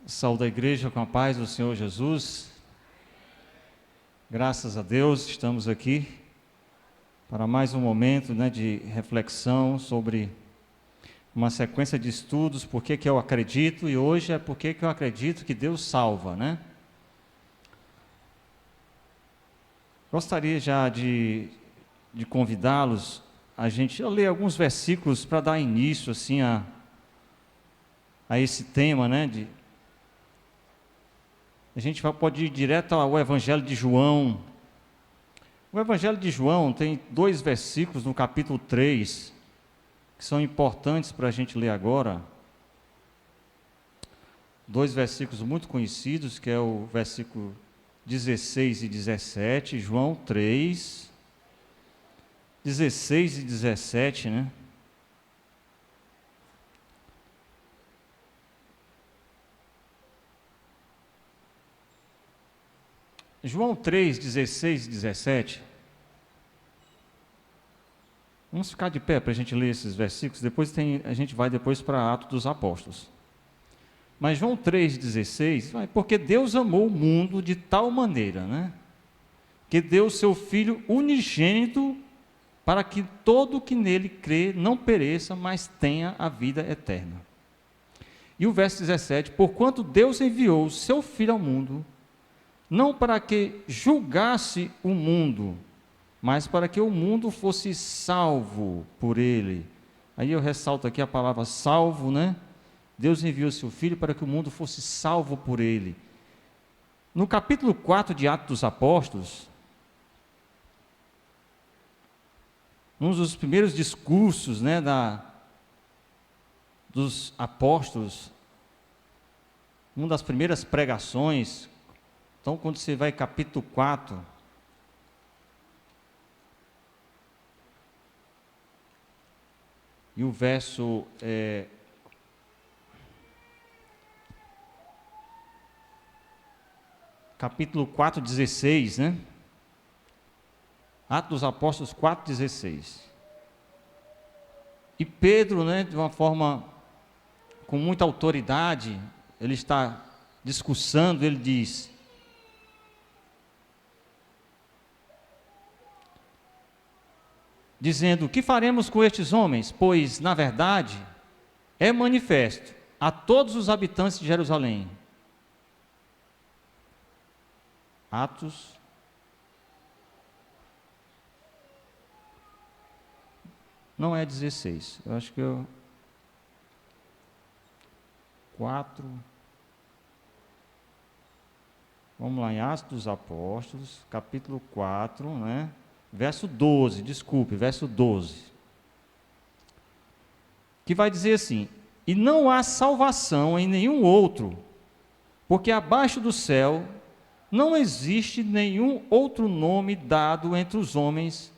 Saúde a igreja com a paz do Senhor Jesus. Graças a Deus, estamos aqui para mais um momento, de reflexão sobre uma sequência de estudos, por que eu acredito, e hoje é por que eu acredito que Deus salva, Gostaria já de convidá-los a gente ler alguns versículos para dar início assim a esse tema, A gente pode ir direto ao Evangelho de João. O Evangelho de João tem 2 versículos no capítulo 3, que são importantes para a gente ler agora. 2 versículos muito conhecidos, que é o versículo 16 e 17, João 3, 16 e 17, João 3, 16 e 17. Vamos ficar de pé para a gente ler esses versículos, a gente vai depois para Atos dos Apóstolos. Mas João 3, 16, porque Deus amou o mundo de tal maneira, que deu o seu Filho unigênito para que todo que nele crê não pereça, mas tenha a vida eterna. E o verso 17, porquanto Deus enviou o seu Filho ao mundo, não para que julgasse o mundo, mas para que o mundo fosse salvo por ele. Aí eu ressalto aqui a palavra salvo, Deus enviou o seu Filho para que o mundo fosse salvo por ele. No capítulo 4 de Atos dos Apóstolos, um dos primeiros discursos, dos apóstolos, uma das primeiras pregações. Então, quando você vai capítulo 4, e o verso capítulo 4, 16, Atos dos Apóstolos 4, 16. E Pedro, de uma forma com muita autoridade, ele está discursando, ele diz: dizendo, que faremos com estes homens? Pois, na verdade, é manifesto a todos os habitantes de Jerusalém. Atos. Não é 16, eu acho que 4. Vamos lá em Atos dos Apóstolos, capítulo 4, verso 12, verso 12. Que vai dizer assim: e não há salvação em nenhum outro, porque abaixo do céu não existe nenhum outro nome dado entre os homens,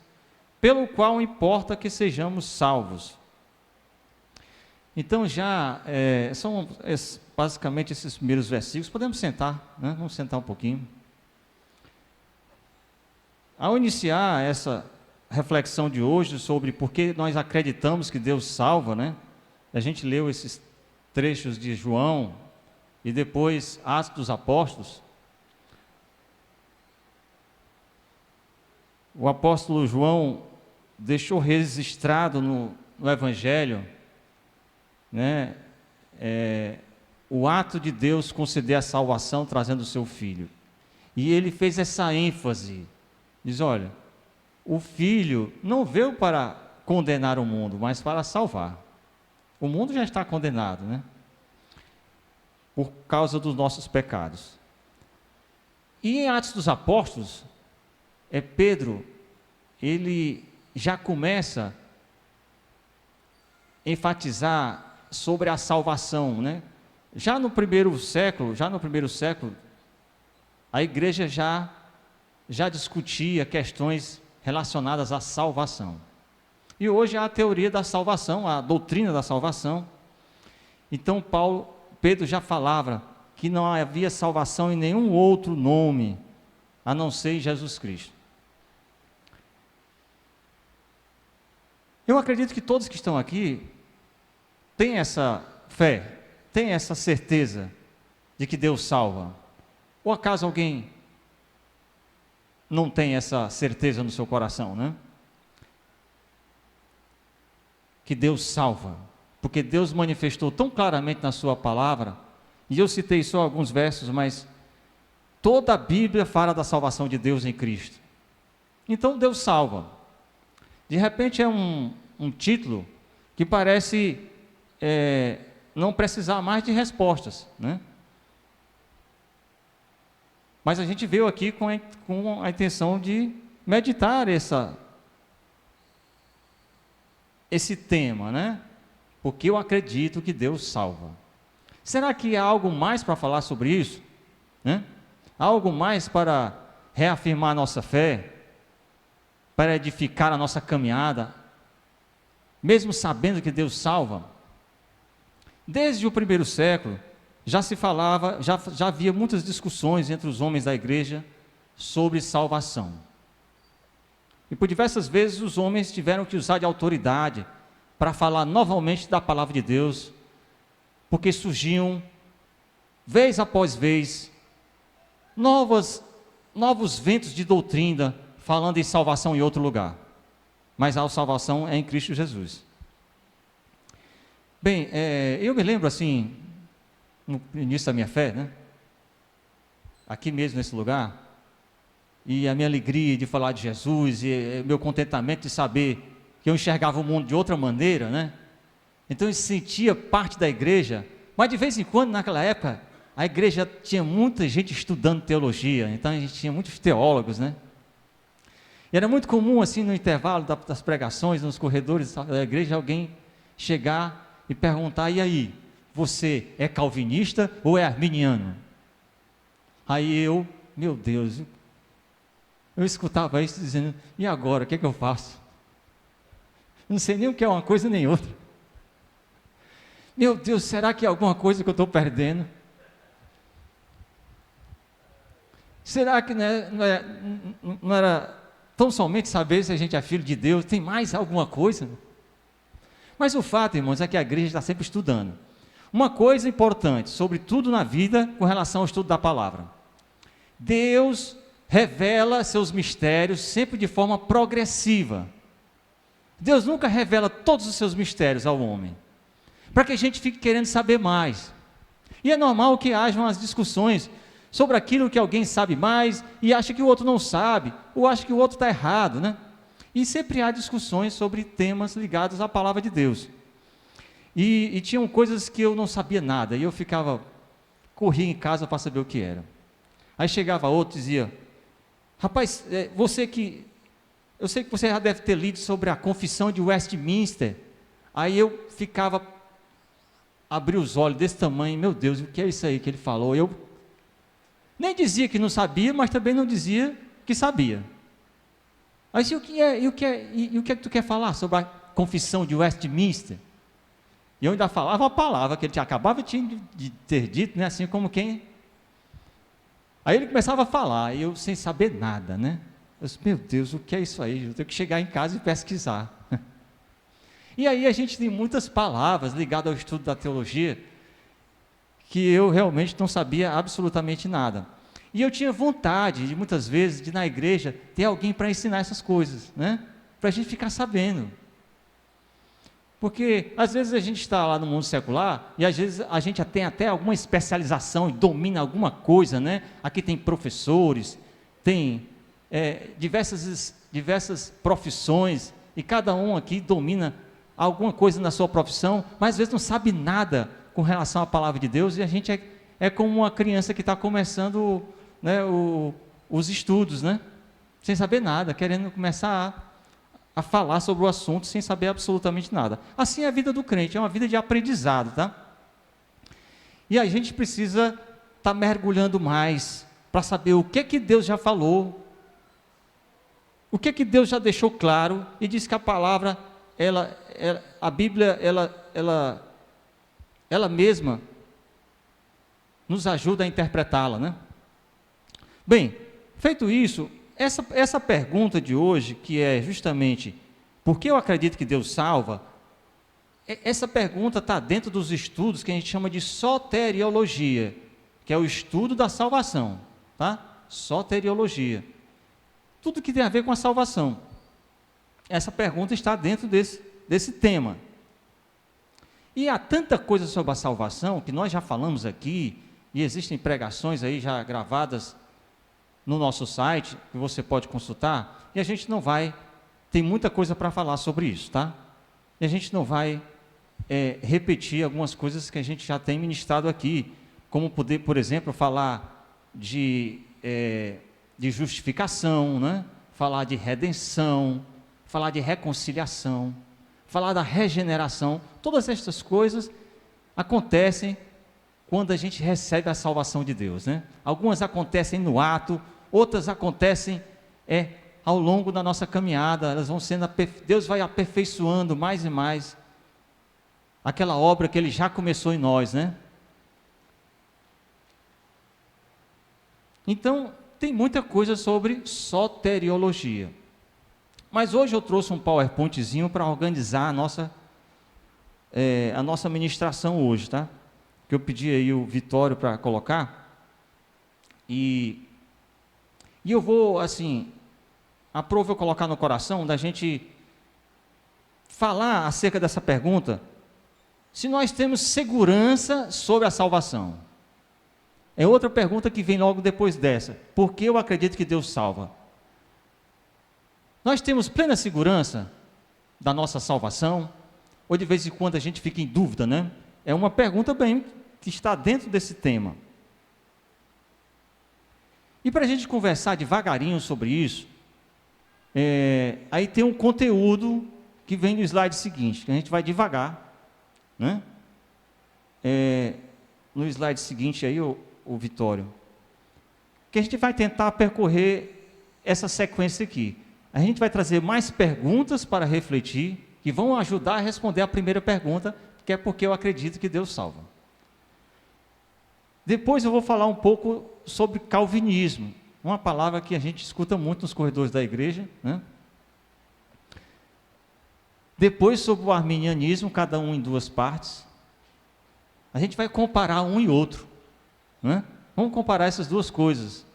pelo qual importa que sejamos salvos. Então são basicamente esses primeiros versículos. Podemos sentar, Vamos sentar um pouquinho. Ao iniciar essa reflexão de hoje sobre por que nós acreditamos que Deus salva, a gente leu esses trechos de João e depois Atos dos Apóstolos. O apóstolo João deixou registrado no Evangelho, o ato de Deus conceder a salvação trazendo o seu Filho. E ele fez essa ênfase. Diz, olha, o Filho não veio para condenar o mundo, mas para salvar. O mundo já está condenado, por causa dos nossos pecados. E em Atos dos Apóstolos, Pedro, ele já começa a enfatizar sobre a salvação, Já no primeiro século, a igreja já discutia questões relacionadas à salvação. E hoje há a teoria da salvação, a doutrina da salvação. Então Pedro já falava que não havia salvação em nenhum outro nome, a não ser em Jesus Cristo. Eu acredito que todos que estão aqui têm essa fé, têm essa certeza de que Deus salva? Ou acaso alguém não tem essa certeza no seu coração, né? Que Deus salva, porque Deus manifestou tão claramente na sua palavra, e eu citei só alguns versos, mas toda a Bíblia fala da salvação de Deus em Cristo. Então Deus salva. De repente é um título que parece não precisar mais de respostas, né? Mas a gente veio aqui com a intenção de meditar esse tema, né? Porque eu acredito que Deus salva. Será que há algo mais para falar sobre isso, né? Há algo mais para reafirmar a nossa fé, para edificar a nossa caminhada, mesmo sabendo que Deus salva? Desde o primeiro século, já se falava, já havia muitas discussões entre os homens da igreja sobre salvação. E por diversas vezes os homens tiveram que usar de autoridade para falar novamente da palavra de Deus, porque surgiam, vez após vez, novos ventos de doutrina falando em salvação em outro lugar. Mas a salvação é em Cristo Jesus. Bem, eu me lembro assim, no início da minha fé, né? Aqui mesmo nesse lugar, e a minha alegria de falar de Jesus, e meu contentamento de saber que eu enxergava o mundo de outra maneira, né? Então eu sentia parte da igreja, mas de vez em quando, naquela época, a igreja tinha muita gente estudando teologia, então a gente tinha muitos teólogos, né? E era muito comum, assim, no intervalo das pregações, nos corredores da igreja, alguém chegar e perguntar: e aí, você é calvinista ou é arminiano? Aí eu, meu Deus, eu escutava isso dizendo: e agora, o que é que eu faço? Não sei nem o que é uma coisa nem outra. Meu Deus, será que é alguma coisa que eu estou perdendo? Será que não era tão somente saber se a gente é filho de Deus? Tem mais alguma coisa? Mas o fato, irmãos, é que a igreja está sempre estudando. Uma coisa importante, sobretudo na vida, com relação ao estudo da palavra: Deus revela seus mistérios sempre de forma progressiva. Deus nunca revela todos os seus mistérios ao homem, para que a gente fique querendo saber mais. E é normal que hajam as discussões sobre aquilo que alguém sabe mais e acha que o outro não sabe, ou acha que o outro está errado, né? E sempre há discussões sobre temas ligados à palavra de Deus. E tinham coisas que eu não sabia nada, e eu corria em casa para saber o que era. Aí chegava outro e dizia: rapaz, eu sei que você já deve ter lido sobre a Confissão de Westminster. Aí eu abri os olhos desse tamanho: meu Deus, o que é isso aí que ele falou? Eu nem dizia que não sabia, mas também não dizia que sabia. Aí disse: o que é que tu quer falar sobre a Confissão de Westminster? E eu ainda falava a palavra que ele acabava de ter dito, né? Assim como quem... Aí ele começava a falar, e eu sem saber nada, né? Eu disse: meu Deus, o que é isso aí? Eu tenho que chegar em casa e pesquisar. E aí a gente tem muitas palavras ligadas ao estudo da teologia, que eu realmente não sabia absolutamente nada. E eu tinha vontade, de muitas vezes, de na igreja ter alguém para ensinar essas coisas, né? Para a gente ficar sabendo. Porque às vezes a gente está lá no mundo secular e às vezes a gente tem até alguma especialização e domina alguma coisa, né? Aqui tem professores, tem diversas profissões, e cada um aqui domina alguma coisa na sua profissão, mas às vezes não sabe nada com relação à palavra de Deus, e a gente é como uma criança que está começando, né, os estudos, né? Sem saber nada, querendo começar a falar sobre o assunto sem saber absolutamente nada. Assim é a vida do crente, é uma vida de aprendizado, tá? E a gente precisa estar mergulhando mais para saber o que Deus já falou, o que Deus já deixou claro, e diz que a palavra, a Bíblia, ela mesma nos ajuda a interpretá-la, né? Bem, feito isso, essa pergunta de hoje, que é justamente: por que eu acredito que Deus salva? Essa pergunta está dentro dos estudos que a gente chama de soteriologia, que é o estudo da salvação, tá? Soteriologia. Tudo que tem a ver com a salvação. Essa pergunta está dentro desse tema. E há tanta coisa sobre a salvação, que nós já falamos aqui, e existem pregações aí já gravadas no nosso site, que você pode consultar, e a gente não vai, tem muita coisa para falar sobre isso, tá? E a gente não vai repetir algumas coisas que a gente já tem ministrado aqui, como poder, por exemplo, falar de justificação, né? Falar de redenção, falar de reconciliação, falar da regeneração. Todas estas coisas acontecem quando a gente recebe a salvação de Deus, né? Algumas acontecem no ato, outras acontecem ao longo da nossa caminhada, elas vão sendo, Deus vai aperfeiçoando mais e mais aquela obra que Ele já começou em nós, né? Então, tem muita coisa sobre soteriologia. Mas hoje eu trouxe um PowerPointzinho para organizar a nossa ministração hoje, tá? Que eu pedi aí o Vitório para colocar. E eu vou, assim, aprovo eu colocar no coração da gente falar acerca dessa pergunta, se nós temos segurança sobre a salvação. É outra pergunta que vem logo depois dessa. Por que eu acredito que Deus salva? Nós temos plena segurança da nossa salvação? Ou de vez em quando a gente fica em dúvida, né? É uma pergunta bem que está dentro desse tema. E para a gente conversar devagarinho sobre isso, aí tem um conteúdo que vem no slide seguinte, que a gente vai devagar, né? No slide seguinte aí, o Vitório, que a gente vai tentar percorrer essa sequência aqui. A gente vai trazer mais perguntas para refletir, que vão ajudar a responder a primeira pergunta, que é porque eu acredito que Deus salva. Depois eu vou falar um pouco sobre calvinismo, uma palavra que a gente escuta muito nos corredores da igreja, né? Depois sobre o arminianismo, cada um em duas partes. A gente vai comparar um e outro, né? Vamos comparar essas duas coisas,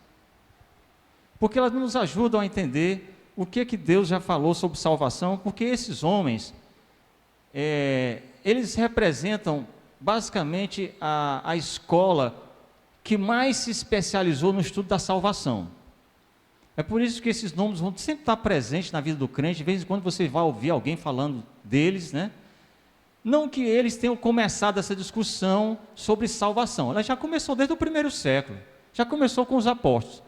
porque elas nos ajudam a entender o que Deus já falou sobre salvação, porque esses homens, eles representam basicamente a escola que mais se especializou no estudo da salvação. É por isso que esses nomes vão sempre estar presentes na vida do crente. De vez em quando você vai ouvir alguém falando deles, né? Não que eles tenham começado essa discussão sobre salvação, ela já começou desde o primeiro século, já começou com os apóstolos,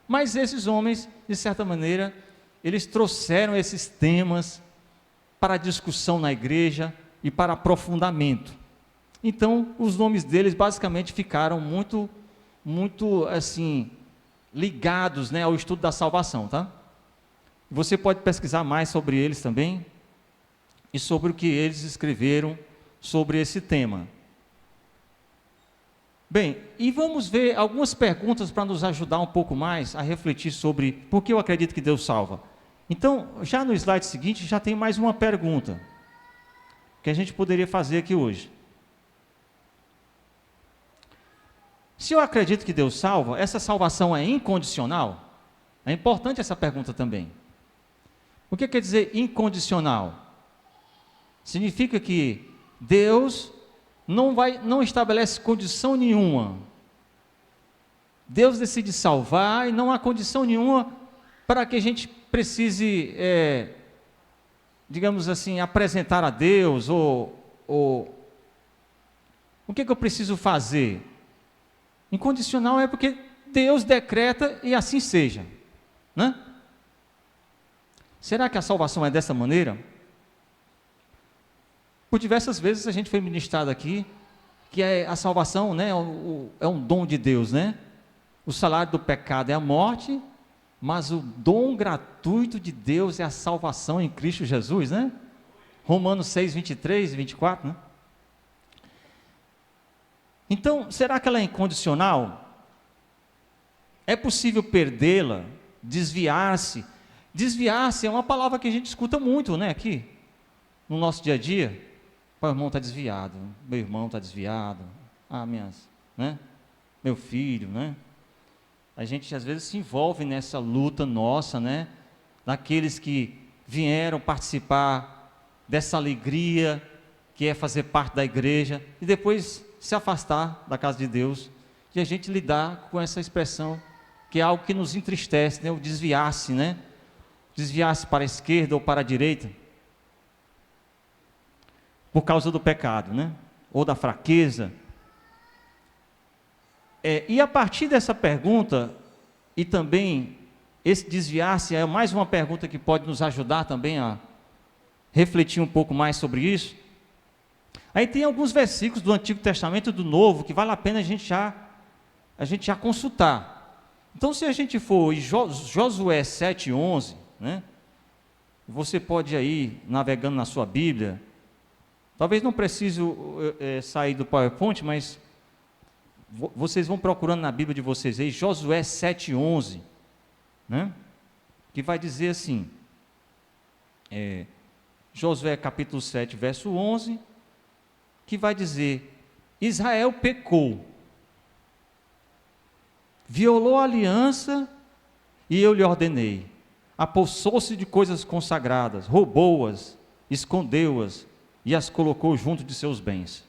mas esses homens, de certa maneira, eles trouxeram esses temas para a discussão na igreja e para aprofundamento. Então, os nomes deles basicamente ficaram muito assim, ligados, né, ao estudo da salvação, tá? Você pode pesquisar mais sobre eles também, e sobre o que eles escreveram sobre esse tema. Bem, e vamos ver algumas perguntas para nos ajudar um pouco mais a refletir sobre por que eu acredito que Deus salva. Então, já no slide seguinte, já tem mais uma pergunta que a gente poderia fazer aqui hoje. Se eu acredito que Deus salva, essa salvação é incondicional? É importante essa pergunta também. O que quer dizer incondicional? Significa que Deus não estabelece condição nenhuma. Deus decide salvar e não há condição nenhuma para que a gente precise, digamos assim, apresentar a Deus, ou o que eu preciso fazer? Incondicional é porque Deus decreta e assim seja, né? Será que a salvação é dessa maneira? Por diversas vezes a gente foi ministrado aqui que a salvação, né, é um dom de Deus, né? O salário do pecado é a morte, mas o dom gratuito de Deus é a salvação em Cristo Jesus, né? Romanos 6, 23 e 24, né? Então, será que ela é incondicional? É possível perdê-la, desviar-se? Desviar-se é uma palavra que a gente escuta muito, né, aqui, no nosso dia a dia. Meu irmão está desviado, meu irmão está desviado, minhas, né? meu filho, né? A gente às vezes se envolve nessa luta nossa, né? Daqueles que vieram participar dessa alegria que é fazer parte da igreja e depois se afastar da casa de Deus, e a gente lidar com essa expressão que é algo que nos entristece, né? O desviar-se, né? Desviar-se para a esquerda ou para a direita por causa do pecado, né? Ou da fraqueza. E a partir dessa pergunta, e também esse desviar-se é mais uma pergunta que pode nos ajudar também a refletir um pouco mais sobre isso. Aí tem alguns versículos do Antigo Testamento e do Novo que vale a pena a gente já consultar. Então, se a gente for em Josué 7:11, né? Você pode ir navegando na sua Bíblia. Talvez não precise sair do PowerPoint, mas vocês vão procurando na Bíblia de vocês aí, Josué 7:11, né? Que vai dizer assim, Josué capítulo 7, verso 11, que vai dizer: Israel pecou, violou a aliança e eu lhe ordenei, apossou-se de coisas consagradas, roubou-as, escondeu-as e as colocou junto de seus bens.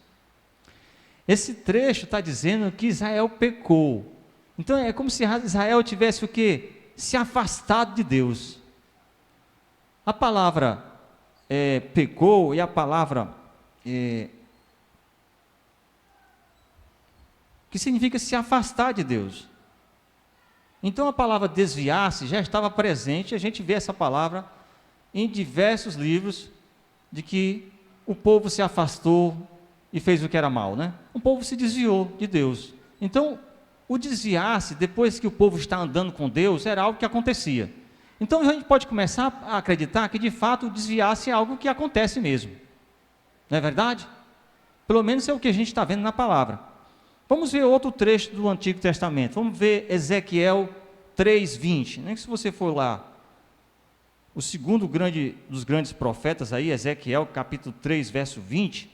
Esse trecho está dizendo que Israel pecou. Então é como se Israel tivesse o quê? Se afastado de Deus. A palavra pecou e a palavra que significa se afastar de Deus. Então a palavra desviar-se já estava presente, a gente vê essa palavra em diversos livros, de que o povo se afastou e fez o que era mal, né? O povo se desviou de Deus. Então, o desviar-se, depois que o povo está andando com Deus, era algo que acontecia. Então, a gente pode começar a acreditar que, de fato, o desviar-se é algo que acontece mesmo. Não é verdade? Pelo menos é o que a gente está vendo na palavra. Vamos ver outro trecho do Antigo Testamento. Vamos ver Ezequiel 3:20. Nem que se você for lá, o segundo dos grandes profetas aí, Ezequiel capítulo 3, verso 20,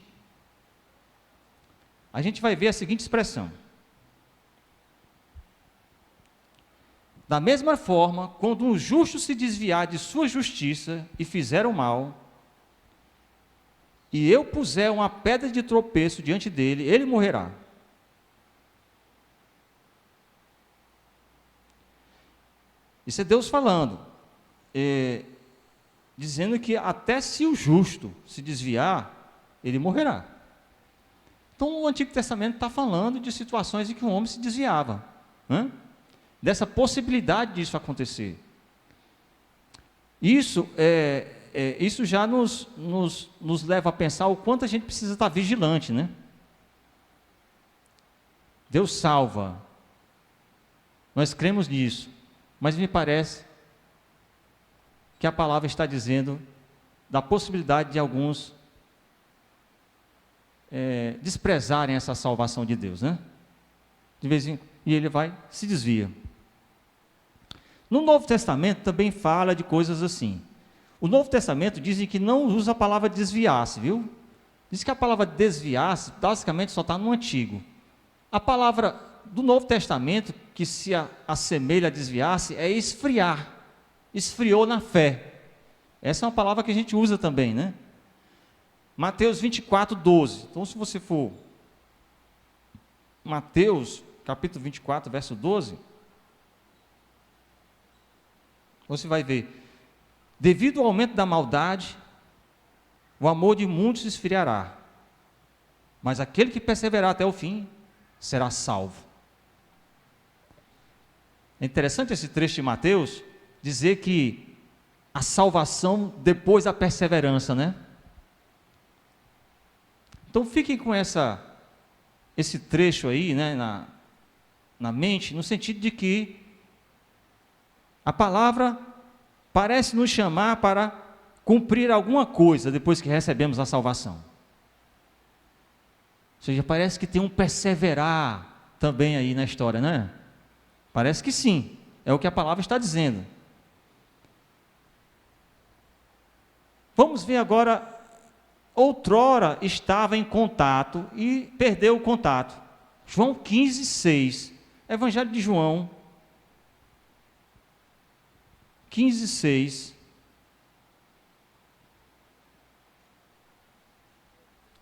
a gente vai ver a seguinte expressão: da mesma forma, quando um justo se desviar de sua justiça e fizer o mal, e eu puser uma pedra de tropeço diante dele, ele morrerá. Isso é Deus falando, dizendo que até se o justo se desviar, ele morrerá. Então o Antigo Testamento está falando de situações em que o homem se desviava, né? Dessa possibilidade disso acontecer. Isso já nos leva a pensar o quanto a gente precisa estar vigilante, né? Deus salva, nós cremos nisso, mas me parece que a palavra está dizendo da possibilidade de alguns desprezarem essa salvação de Deus, né? De vez em quando, e ele se desvia. No Novo Testamento também fala de coisas assim. O Novo Testamento dizem que não usa a palavra desviar-se, viu? Diz que a palavra desviar-se basicamente só está no Antigo. A palavra do Novo Testamento que se assemelha a desviar-se é esfriar. Esfriou na fé. Essa é uma palavra que a gente usa também, né? Mateus 24:12. Então, se você for Mateus, capítulo 24, verso 12, você vai ver: devido ao aumento da maldade, o amor de muitos se esfriará, mas aquele que perseverar até o fim será salvo. É interessante esse trecho de Mateus dizer que a salvação depois da perseverança, né? Então fiquem com esse trecho aí, né, na mente, no sentido de que a palavra parece nos chamar para cumprir alguma coisa depois que recebemos a salvação. Ou seja, parece que tem um perseverar também aí na história, né? Parece que sim, é o que a palavra está dizendo. Vamos ver agora, outrora estava em contato e perdeu o contato. João 15, 6. Evangelho de João 15, 6.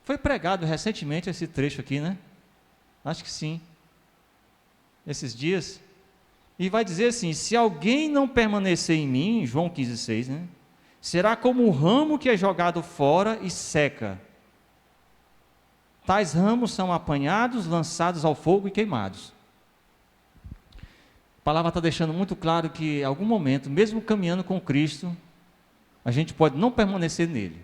Foi pregado recentemente esse trecho aqui, né? Acho que sim. Esses dias. E vai dizer assim: se alguém não permanecer em mim, João 15, 6, né? Será como o ramo que é jogado fora e seca. Tais ramos são apanhados, lançados ao fogo e queimados. A palavra está deixando muito claro que, em algum momento, mesmo caminhando com Cristo, a gente pode não permanecer nele.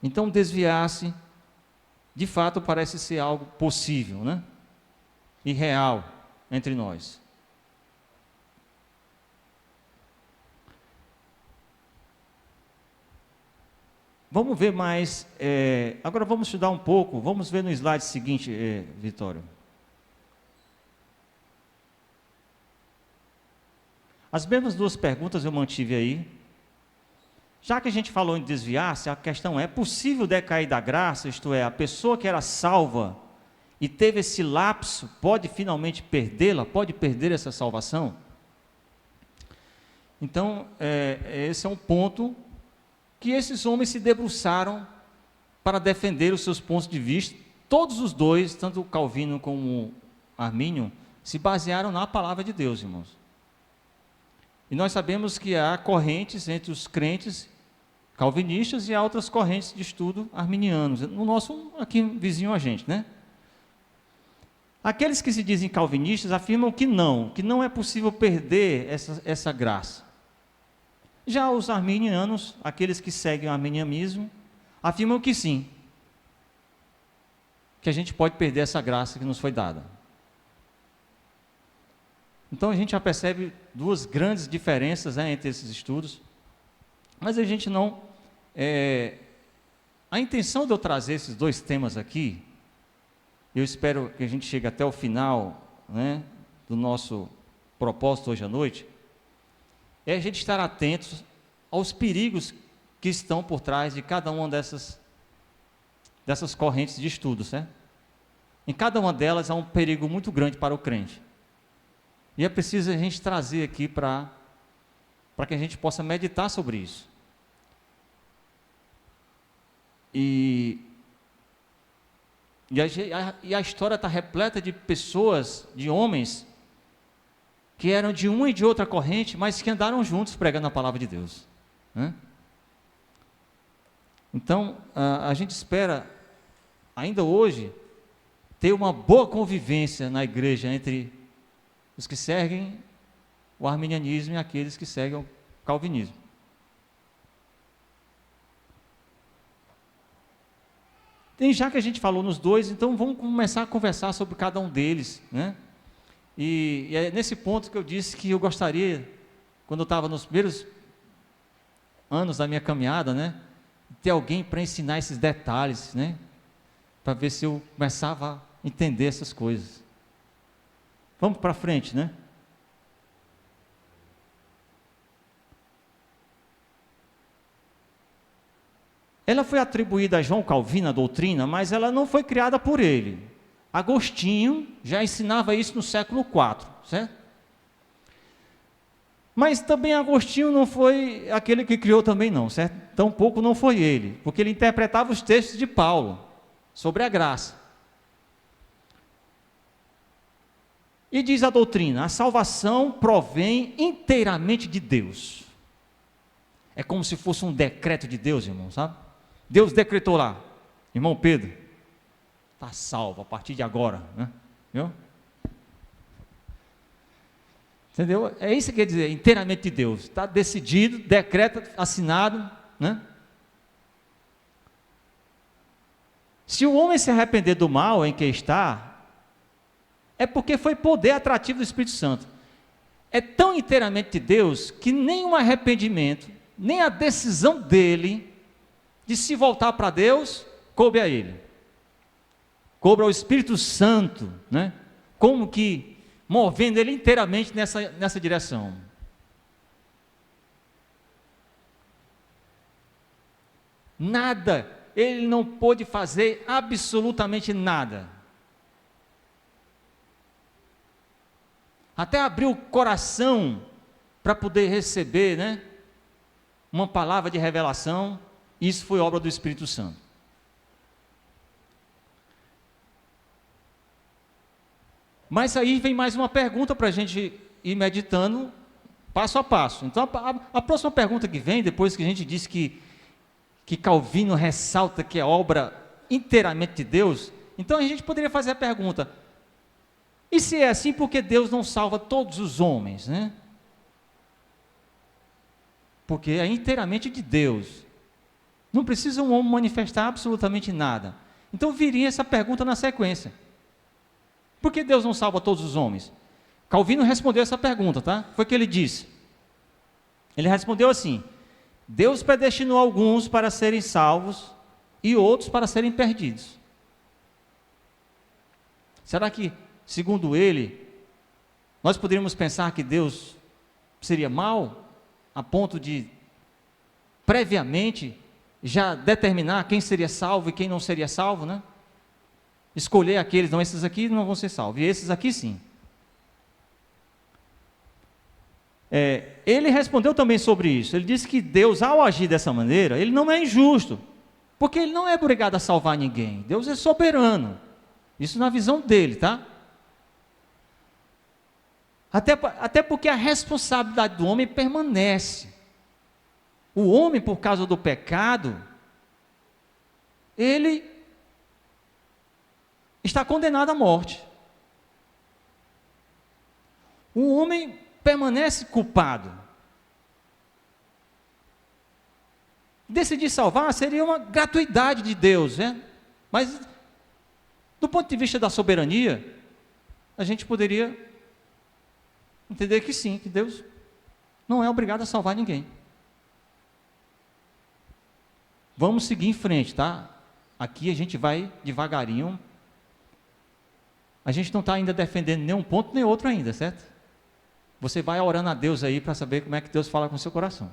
Então, desviar-se, de fato, parece ser algo possível, né? E real entre nós. Vamos ver mais, agora vamos estudar um pouco, vamos ver no slide seguinte, Vitório. As mesmas duas perguntas eu mantive aí. Já que a gente falou em desviar-se, a questão é: possível decair da graça, isto é, a pessoa que era salva e teve esse lapso, pode finalmente perdê-la, pode perder essa salvação? Então, esse é um ponto que esses homens se debruçaram para defender os seus pontos de vista. Todos os dois, tanto o Calvino como o Armínio, se basearam na palavra de Deus, irmãos. E nós sabemos que há correntes entre os crentes calvinistas e há outras correntes de estudo arminianos, no nosso, aqui vizinho a gente, né? Aqueles que se dizem calvinistas afirmam que não é possível perder essa graça. Já os arminianos, aqueles que seguem o arminianismo, afirmam que sim, que a gente pode perder essa graça que nos foi dada. Então a gente já percebe duas grandes diferenças, né, entre esses estudos, mas a gente não... a intenção de eu trazer esses dois temas aqui, eu espero que a gente chegue até o final, né, do nosso propósito hoje à noite, é a gente estar atentos aos perigos que estão por trás de cada uma dessas correntes de estudo, certo? Em cada uma delas há um perigo muito grande para o crente. E é preciso a gente trazer aqui para que a gente possa meditar sobre isso. E a história está repleta de pessoas, de homens, que eram de uma e de outra corrente, mas que andaram juntos pregando a palavra de Deus, né? Então, a gente espera, ainda hoje, ter uma boa convivência na igreja entre os que seguem o arminianismo e aqueles que seguem o calvinismo. E já que a gente falou nos dois, então vamos começar a conversar sobre cada um deles, né? E é nesse ponto que eu disse que eu gostaria, quando eu estava nos primeiros anos da minha caminhada, né, de ter alguém para ensinar esses detalhes, né, para ver se eu começava a entender essas coisas. Vamos para frente, né? Ela foi atribuída a João Calvino, a doutrina, mas ela não foi criada por ele. Agostinho já ensinava isso no século IV, certo? Mas também Agostinho não foi aquele que criou também não, certo? Tampouco não foi ele, porque ele interpretava os textos de Paulo sobre a graça. E diz a doutrina: a salvação provém inteiramente de Deus. É como se fosse um decreto de Deus, irmão, sabe? Deus decretou lá: irmão Pedro, está salvo a partir de agora, né? Viu? Entendeu? É isso que quer dizer, inteiramente de Deus. Está decidido, decreto assinado, né? Se o homem se arrepender do mal em que está, é porque foi poder atrativo do Espírito Santo. É tão inteiramente de Deus que nem o arrependimento, nem a decisão dele de se voltar para Deus coube a ele. Coube ao Espírito Santo, né? Como que movendo ele inteiramente nessa direção. Nada ele não pôde fazer absolutamente nada. Até abrir o coração para poder receber, né, uma palavra de revelação, isso foi obra do Espírito Santo. Mas aí vem mais uma pergunta para a gente ir meditando passo a passo. Então a próxima pergunta que vem, depois que a gente disse que Calvino ressalta que é obra inteiramente de Deus, então a gente poderia fazer a pergunta: e se é assim, por que Deus não salva todos os homens, né? Porque é inteiramente de Deus. Não precisa um homem manifestar absolutamente nada. Então viria essa pergunta na sequência: por que Deus não salva todos os homens? Calvino respondeu essa pergunta, tá? Foi o que ele disse. Ele respondeu assim: Deus predestinou alguns para serem salvos e outros para serem perdidos. Será que, segundo ele, nós poderíamos pensar que Deus seria mau a ponto de, previamente, já determinar quem seria salvo e quem não seria salvo, né? Escolher aqueles, não, esses aqui não vão ser salvos, e esses aqui sim. Ele respondeu também sobre isso. Ele disse que Deus, ao agir dessa maneira, ele não é injusto, porque ele não é obrigado a salvar ninguém. Deus é soberano. Isso na visão dele, tá? Até porque a responsabilidade do homem permanece. O homem, por causa do pecado, ele está condenado à morte. O homem permanece culpado. Decidir salvar seria uma gratuidade de Deus, né? Mas, do ponto de vista da soberania, a gente poderia entender que sim, que Deus não é obrigado a salvar ninguém. Vamos seguir em frente, tá? Aqui a gente vai devagarinho. A gente não está ainda defendendo nenhum ponto nem outro ainda, certo? Você vai orando a Deus aí para saber como é que Deus fala com o seu coração.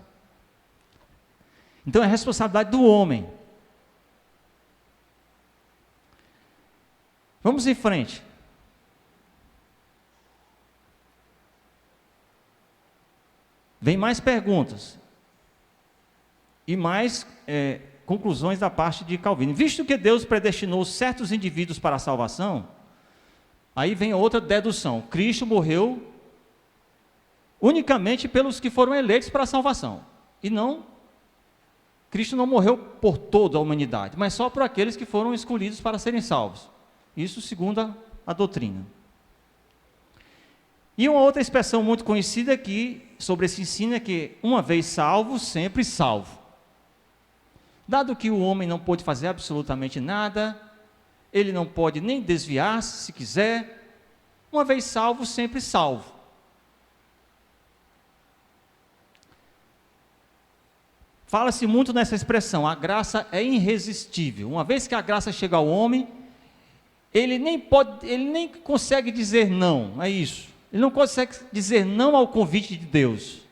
Então é responsabilidade do homem. Vamos em frente. Vem mais perguntas. E mais conclusões da parte de Calvino. Visto que Deus predestinou certos indivíduos para a salvação, aí vem outra dedução: Cristo morreu unicamente pelos que foram eleitos para a salvação. E não, Cristo não morreu por toda a humanidade, mas só por aqueles que foram escolhidos para serem salvos. Isso segundo a doutrina. E uma outra expressão muito conhecida aqui sobre esse ensino é que, uma vez salvo, sempre salvo. Dado que o homem não pode fazer absolutamente nada, ele não pode nem desviar-se se quiser, uma vez salvo, sempre salvo. Fala-se muito nessa expressão: a graça é irresistível. Uma vez que a graça chega ao homem, ele nem consegue dizer não, é isso. Ele não consegue dizer não ao convite de Deus.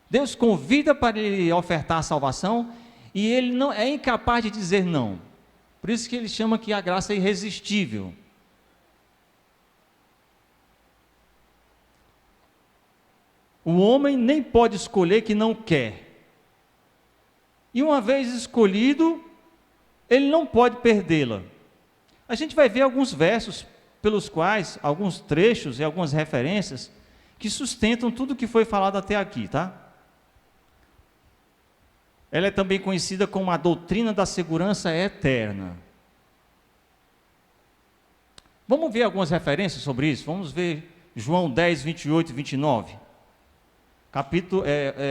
Deus convida para ele ofertar a salvação e ele não é incapaz de dizer não. Por isso que ele chama que a graça é irresistível. O homem nem pode escolher que não quer. E uma vez escolhido, ele não pode perdê-la. A gente vai ver alguns versos pelos quais, alguns trechos e algumas referências que sustentam tudo o que foi falado até aqui, tá? Ela é também conhecida como a doutrina da segurança eterna. Vamos ver algumas referências sobre isso? Vamos ver João 10, 28 e 29.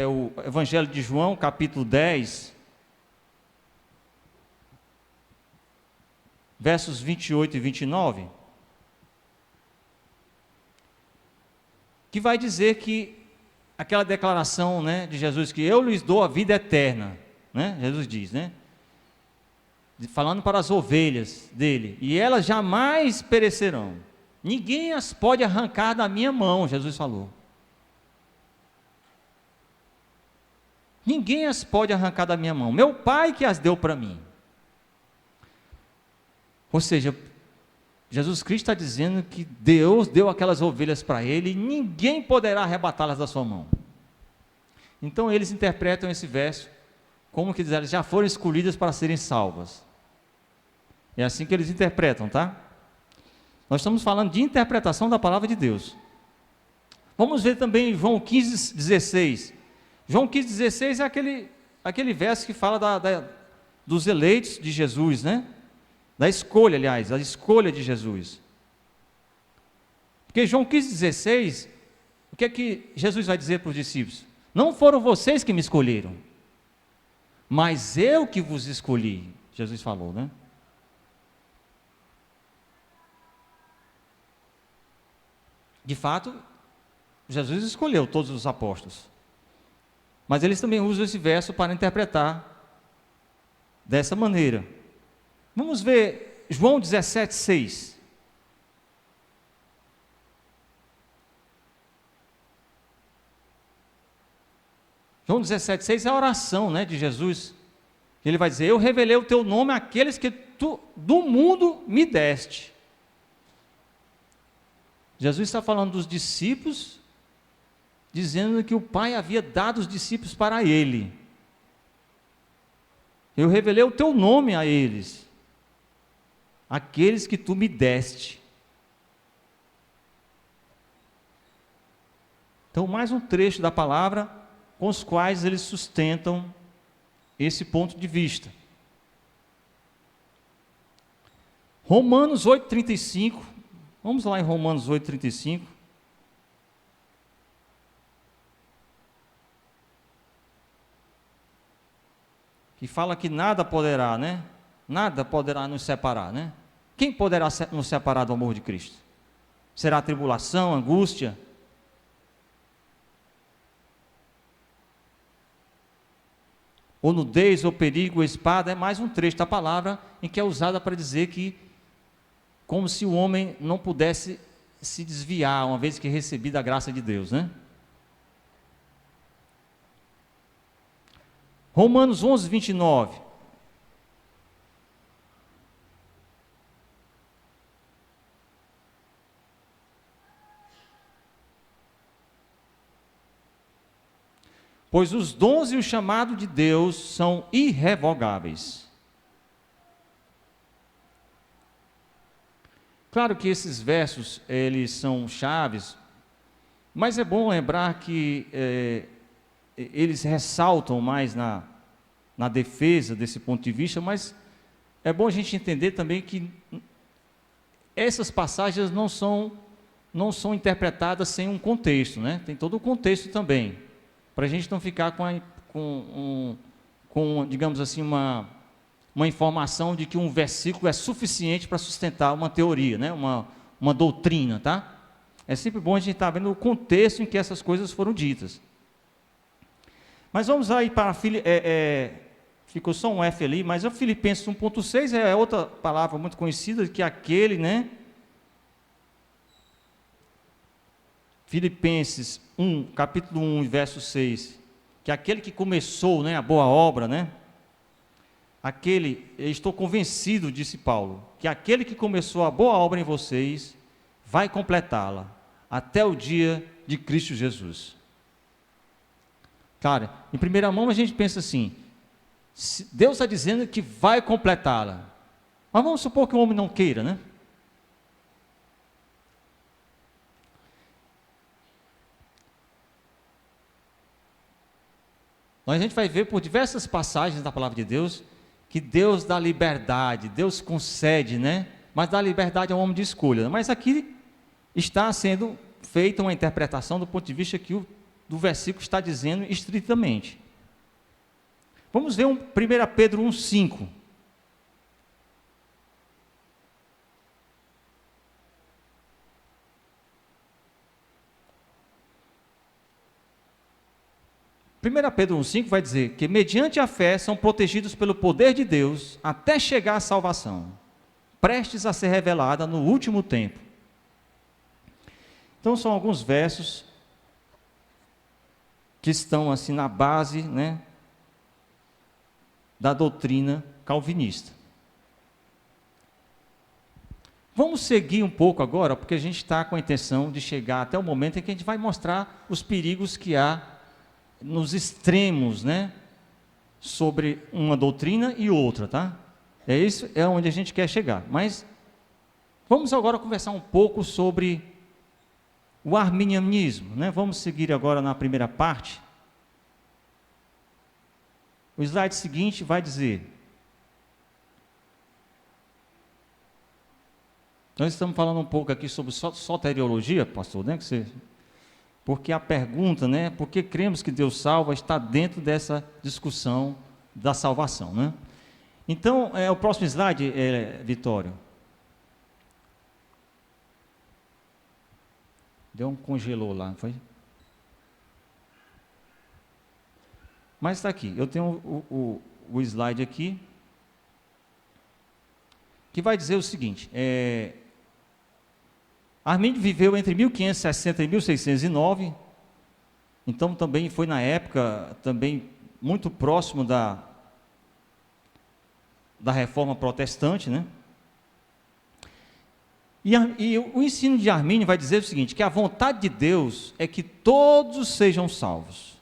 O Evangelho de João, capítulo 10, versos 28 e 29, que vai dizer que aquela declaração, né, de Jesus, que eu lhes dou a vida eterna, né, Jesus diz, né, falando para as ovelhas dele, e elas jamais perecerão, ninguém as pode arrancar da minha mão, Jesus falou. Ninguém as pode arrancar da minha mão, meu Pai que as deu para mim. Ou seja, Jesus Cristo está dizendo que Deus deu aquelas ovelhas para ele e ninguém poderá arrebatá-las da sua mão. Então eles interpretam esse verso como que elas já foram escolhidas para serem salvas. É assim que eles interpretam, tá? Nós estamos falando de interpretação da palavra de Deus. Vamos ver também João 15,16. João 15,16 é aquele verso que fala dos eleitos de Jesus, né? Da escolha, aliás, a escolha de Jesus. Porque João 15,16, o que é que Jesus vai dizer para os discípulos? Não foram vocês que me escolheram, mas eu que vos escolhi, Jesus falou, né? De fato, Jesus escolheu todos os apóstolos, mas eles também usam esse verso para interpretar dessa maneira. Vamos ver João 17,6. João 17,6 é a oração, né, de Jesus. Ele vai dizer: eu revelei o teu nome àqueles que tu do mundo me deste. Jesus está falando dos discípulos, dizendo que o Pai havia dado os discípulos para ele. Eu revelei o teu nome a eles, aqueles que tu me deste. Então, mais um trecho da palavra com os quais eles sustentam esse ponto de vista. Romanos 8,35. Vamos lá em Romanos 8,35. Que fala que nada poderá, né? Nada poderá nos separar, né? Quem poderá nos separar do amor de Cristo? Será tribulação, angústia? Ou nudez, ou perigo, ou espada? É mais um trecho da palavra em que é usada para dizer que, como se o homem não pudesse se desviar, uma vez que recebido a graça de Deus, né? Romanos 11:29. Pois os dons e o chamado de Deus são irrevogáveis. Claro que esses versos, eles são chaves, mas é bom lembrar que eles ressaltam mais na defesa desse ponto de vista, mas é bom a gente entender também que essas passagens não são interpretadas sem um contexto, né? Tem todo o contexto também, para a gente não ficar com digamos assim, uma informação de que um versículo é suficiente para sustentar uma teoria, né? uma doutrina, tá? É sempre bom a gente estar vendo o contexto em que essas coisas foram ditas. Mas vamos aí para ficou só um F ali, mas o Filipenses 1,6 é outra palavra muito conhecida, que é aquele, né? Filipenses 1, capítulo 1, verso 6, que é aquele que começou, né, a boa obra, né? Estou convencido, disse Paulo, que aquele que começou a boa obra em vocês, vai completá-la, até o dia de Cristo Jesus. Cara, em primeira mão a gente pensa assim, Deus está dizendo que vai completá-la, mas vamos supor que o homem não queira, né? Mas a gente vai ver por diversas passagens da palavra de Deus, que Deus dá liberdade, Deus concede, né? Mas dá liberdade ao homem de escolha. Mas aqui está sendo feita uma interpretação do ponto de vista que do versículo está dizendo estritamente. Vamos ver 1 Pedro 1,5. Pedro 1,5 vai dizer que mediante a fé são protegidos pelo poder de Deus até chegar à salvação, prestes a ser revelada no último tempo. Então são alguns versos que estão assim na base, né, da doutrina calvinista. Vamos seguir um pouco agora, porque a gente está com a intenção de chegar até o momento em que a gente vai mostrar os perigos que há nos extremos, né? Sobre uma doutrina e outra, tá? É isso, é onde a gente quer chegar. Mas vamos agora conversar um pouco sobre o arminianismo, né? Vamos seguir agora na primeira parte. O slide seguinte vai dizer: nós estamos falando um pouco aqui sobre soteriologia, pastor, né? Porque a pergunta, né? Por que cremos que Deus salva, está dentro dessa discussão da salvação, né? Então, o próximo slide, Vitório. Deu um congelou lá, não foi? Mas está aqui, eu tenho o slide aqui, que vai dizer o seguinte: Armínio viveu entre 1560 e 1609, então também foi na época, também muito próximo da Reforma Protestante, né? E o ensino de Armínio vai dizer o seguinte, que a vontade de Deus é que todos sejam salvos,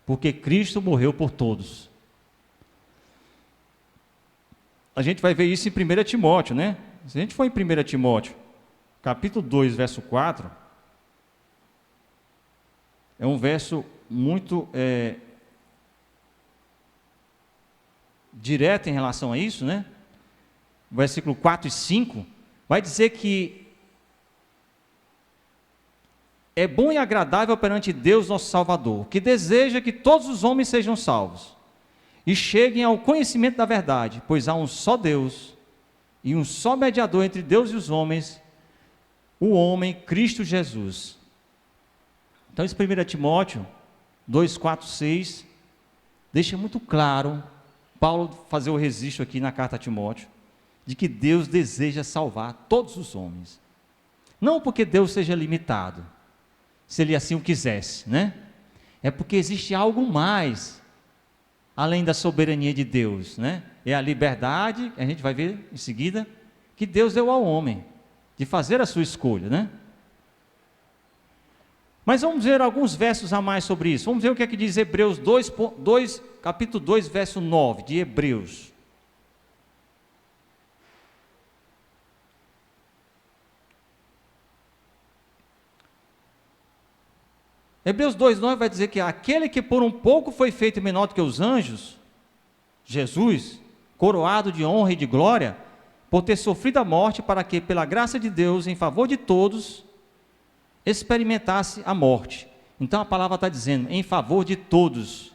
porque Cristo morreu por todos. A gente vai ver isso em 1 Timóteo, né? Se a gente for em 1 Timóteo, capítulo 2, verso 4, é um verso muito direto em relação a isso, né? Versículo 4 e 5, vai dizer que é bom e agradável perante Deus nosso Salvador, que deseja que todos os homens sejam salvos e cheguem ao conhecimento da verdade, pois há um só Deus e um só mediador entre Deus e os homens, o homem Cristo Jesus. Então, esse 1 Timóteo 2, 4, 6, deixa muito claro, Paulo fazer o registro aqui na carta a Timóteo, de que Deus deseja salvar todos os homens. Não porque Deus seja limitado, se Ele assim o quisesse, né? É porque existe algo mais, além da soberania de Deus, né? É a liberdade, a gente vai ver em seguida, que Deus deu ao homem, de fazer a sua escolha, né? Mas vamos ver alguns versos a mais sobre isso. Vamos ver o que é que diz Hebreus 2, capítulo 2, verso 9, de Hebreus. Hebreus 2,9 vai dizer que aquele que por um pouco foi feito menor do que os anjos, Jesus, coroado de honra e de glória, por ter sofrido a morte, para que, pela graça de Deus, em favor de todos, experimentasse a morte. Então a palavra está dizendo, em favor de todos.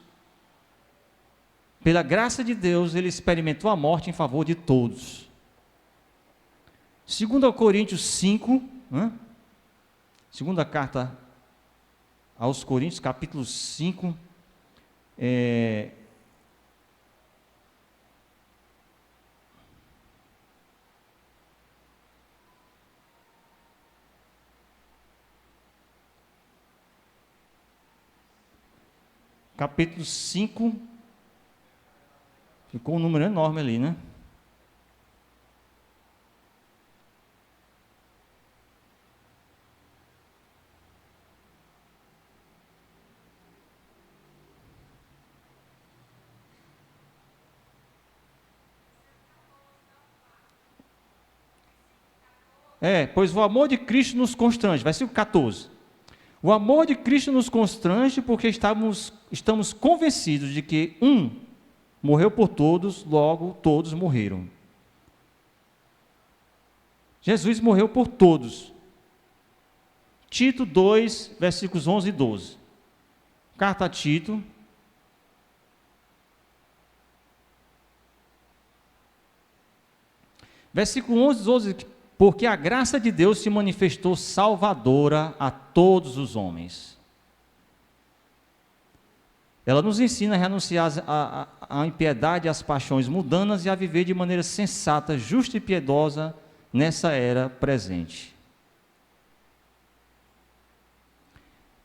Pela graça de Deus, ele experimentou a morte em favor de todos. 2 Coríntios 5, segunda carta aos Coríntios, capítulo 5, capítulo 5, ficou um número enorme ali, né? Pois o amor de Cristo nos constrange, versículo 14. O amor de Cristo nos constrange porque estamos convencidos de que morreu por todos, logo todos morreram. Jesus morreu por todos. Tito 2, versículos 11 e 12. Carta a Tito. Versículo 11 e 12, porque a graça de Deus se manifestou salvadora a todos os homens. Ela nos ensina a renunciar à impiedade, às paixões mundanas e a viver de maneira sensata, justa e piedosa nessa era presente.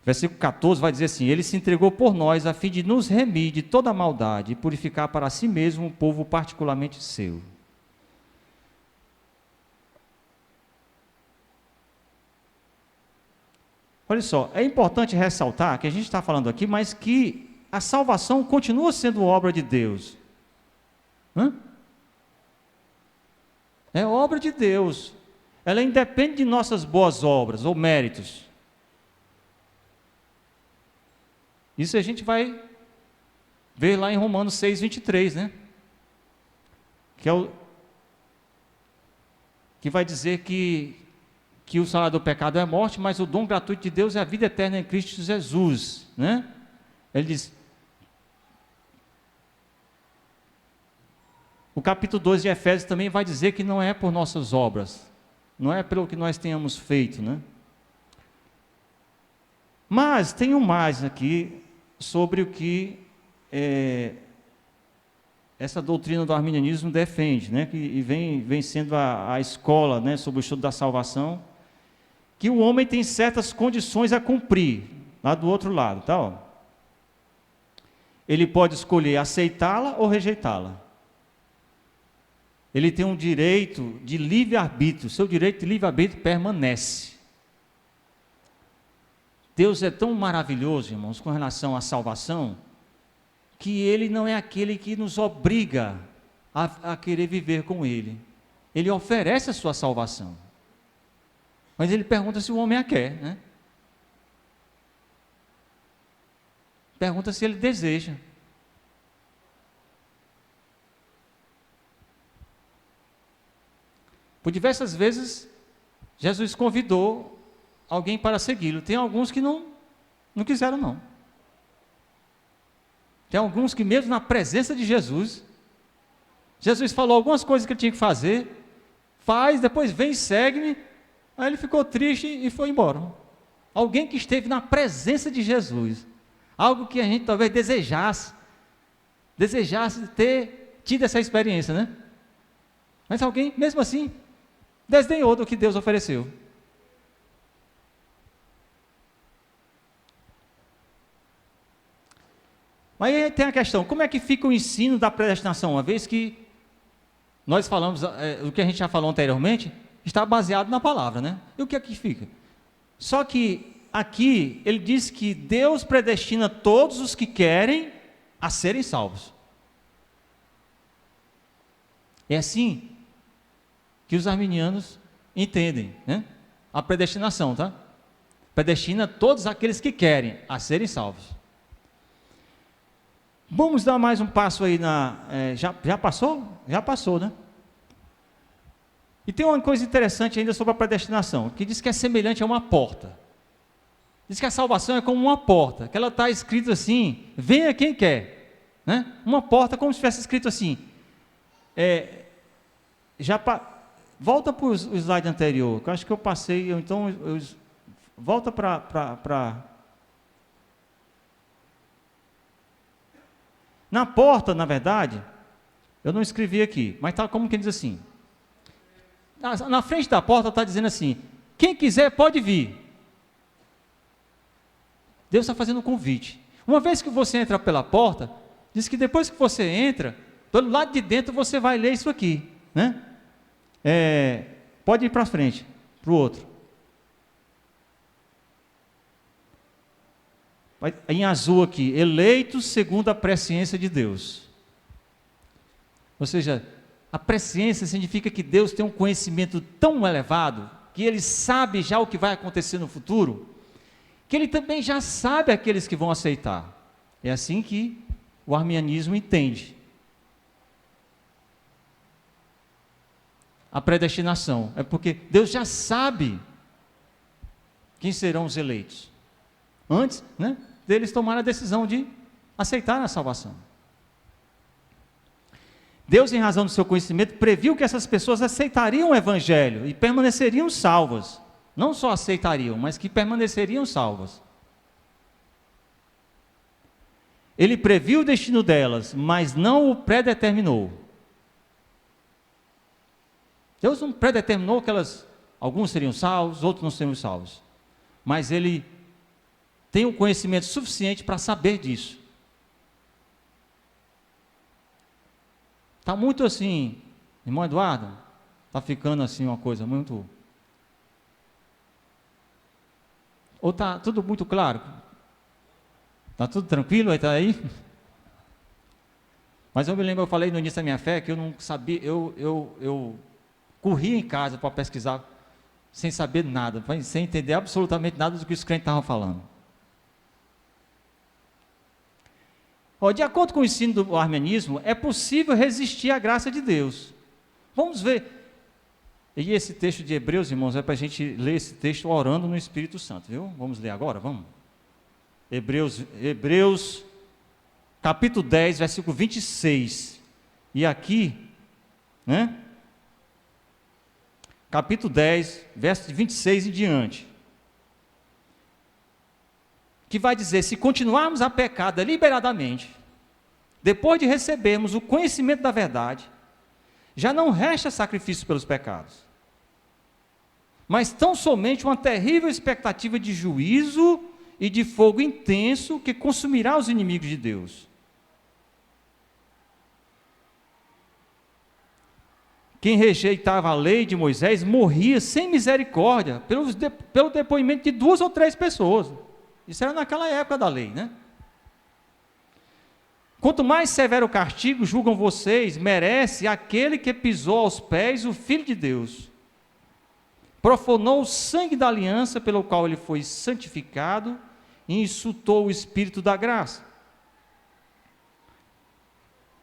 Versículo 14 vai dizer assim: Ele se entregou por nós a fim de nos remir de toda maldade e purificar para si mesmo um povo particularmente seu. Olha só, é importante ressaltar que a gente está falando aqui, mas que a salvação continua sendo obra de Deus. Hã? É obra de Deus. Ela independe de nossas boas obras ou méritos. Isso a gente vai ver lá em Romanos 6:23, né? Que vai dizer que o salário do pecado é a morte, mas o dom gratuito de Deus é a vida eterna em Cristo Jesus, né? Ele diz, o capítulo 2 de Efésios também vai dizer que não é por nossas obras, não é pelo que nós tenhamos feito, né? Mas tem um mais aqui sobre o que essa doutrina do arminianismo defende, né? E vem sendo a escola, né, sobre o estudo da salvação, que o homem tem certas condições a cumprir, lá do outro lado, tá? Ó. Ele pode escolher aceitá-la ou rejeitá-la. Ele tem um direito de livre-arbítrio, seu direito de livre-arbítrio permanece. Deus é tão maravilhoso, irmãos, com relação à salvação, que Ele não é aquele que nos obriga a querer viver com Ele. Ele oferece a sua salvação. Mas Ele pergunta se o homem a quer, né? Pergunta se ele deseja. Por diversas vezes, Jesus convidou alguém para segui-lo. Tem alguns que não quiseram, não. Tem alguns que mesmo na presença de Jesus, Jesus falou algumas coisas que ele tinha que fazer, faz, depois vem e segue-me, aí ele ficou triste e foi embora. Alguém que esteve na presença de Jesus, algo que a gente talvez desejasse ter tido essa experiência, né? Mas alguém, mesmo assim, desdenhou do que Deus ofereceu. Mas aí tem a questão, como é que fica o ensino da predestinação? Uma vez que nós falamos, o que a gente já falou anteriormente, está baseado na palavra, né? E o que é que fica? Só que aqui, ele diz que Deus predestina todos os que querem a serem salvos. É assim que os arminianos entendem, né? A predestinação, tá? Predestina todos aqueles que querem a serem salvos. Vamos dar mais um passo aí já passou? Já passou, né? E tem uma coisa interessante ainda sobre a predestinação, que diz que é semelhante a uma porta. Diz que a salvação é como uma porta, que ela está escrita assim, venha quem quer, né? Uma porta como se tivesse escrito assim, volta para o slide anterior, que eu acho que eu passei, volta para... Na porta, na verdade, eu não escrevi aqui, mas está como quem diz assim, na frente da porta está dizendo assim, quem quiser pode vir. Deus está fazendo um convite. Uma vez que você entra pela porta, diz que depois que você entra, do lado de dentro você vai ler isso aqui, né? Pode ir para frente, para o outro. Em azul aqui, eleitos segundo a presciência de Deus. Ou seja, a presciência significa que Deus tem um conhecimento tão elevado, que Ele sabe já o que vai acontecer no futuro, que Ele também já sabe aqueles que vão aceitar. É assim que o arminianismo entende a predestinação. É porque Deus já sabe quem serão os eleitos, antes, né, deles tomarem a decisão de aceitar a salvação. Deus, em razão do seu conhecimento, previu que essas pessoas aceitariam o Evangelho e permaneceriam salvas. Não só aceitariam, mas que permaneceriam salvas. Ele previu o destino delas, mas não o predeterminou. Deus não predeterminou que alguns seriam salvos, outros não seriam salvos. Mas Ele tem um conhecimento suficiente para saber disso. Está muito assim, irmão Eduardo, está ficando assim uma coisa muito... Ou está tudo muito claro? Está tudo tranquilo aí? Está aí? Mas eu me lembro, eu falei no início da minha fé que eu não sabia, eu corria em casa para pesquisar sem saber nada, sem entender absolutamente nada do que os crentes estavam falando. De acordo com o ensino do arminianismo, é possível resistir à graça de Deus. Vamos ver. E esse texto de Hebreus, irmãos, é para a gente ler esse texto orando no Espírito Santo, viu? Vamos ler agora, vamos? Hebreus, capítulo 10, versículo 26. E aqui, né? Capítulo 10, verso de 26 em diante. Que vai dizer, se continuarmos a pecar deliberadamente, depois de recebermos o conhecimento da verdade, já não resta sacrifício pelos pecados, mas tão somente uma terrível expectativa de juízo e de fogo intenso que consumirá os inimigos de Deus. Quem rejeitava a lei de Moisés morria sem misericórdia, pelo depoimento de 2 ou 3 pessoas. Isso era naquela época da lei, né? Quanto mais severo castigo julgam vocês, merece aquele que pisou aos pés o Filho de Deus, profanou o sangue da aliança pelo qual ele foi santificado e insultou o Espírito da graça.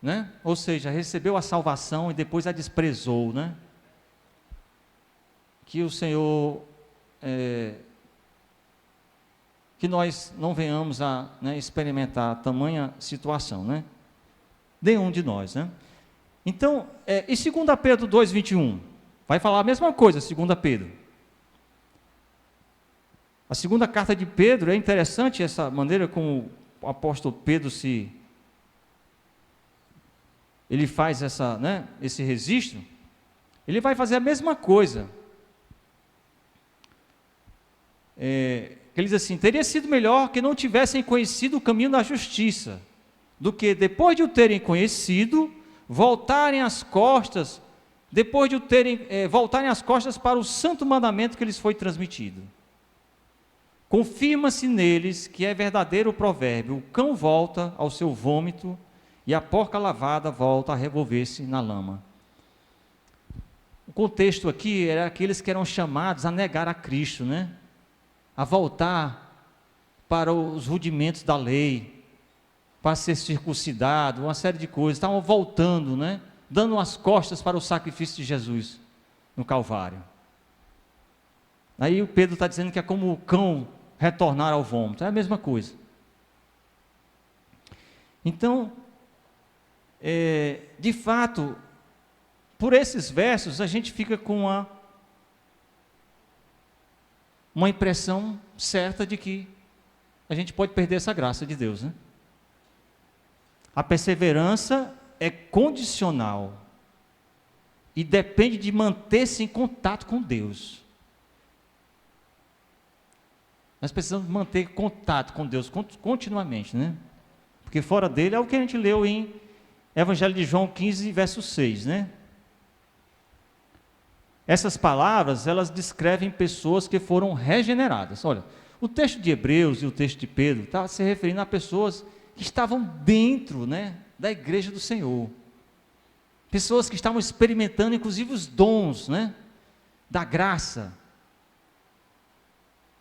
Né? Ou seja, recebeu a salvação e depois a desprezou, né? Que o Senhor, que nós não venhamos a, né, experimentar tamanha situação, né? Nenhum de nós, né? Então, e 2 Pedro 2,21? Vai falar a mesma coisa, 2 Pedro. A segunda carta de Pedro, é interessante essa maneira como o apóstolo Pedro ele faz esse registro. Ele vai fazer a mesma coisa. Ele diz assim, teria sido melhor que não tivessem conhecido o caminho da justiça, do que depois de o terem conhecido, voltarem as costas para o santo mandamento que lhes foi transmitido. Confirma-se neles que é verdadeiro o provérbio, o cão volta ao seu vômito e a porca lavada volta a revolver-se na lama. O contexto aqui era aqueles que eram chamados a negar a Cristo, né? A voltar para os rudimentos da lei, para ser circuncidado, uma série de coisas, estavam voltando, né? Dando as costas para o sacrifício de Jesus no Calvário. Aí o Pedro está dizendo que é como o cão retornar ao vômito, é a mesma coisa. Então, de fato, por esses versos, a gente fica com uma impressão certa de que a gente pode perder essa graça de Deus, né? A perseverança é condicional e depende de manter-se em contato com Deus. Nós precisamos manter contato com Deus continuamente, né? Porque fora dele é o que a gente leu em Evangelho de João 15, verso 6, né? Essas palavras, elas descrevem pessoas que foram regeneradas. Olha, o texto de Hebreus e o texto de Pedro está se referindo a pessoas que estavam dentro, né, da igreja do Senhor. Pessoas que estavam experimentando, inclusive, os dons, né, da graça.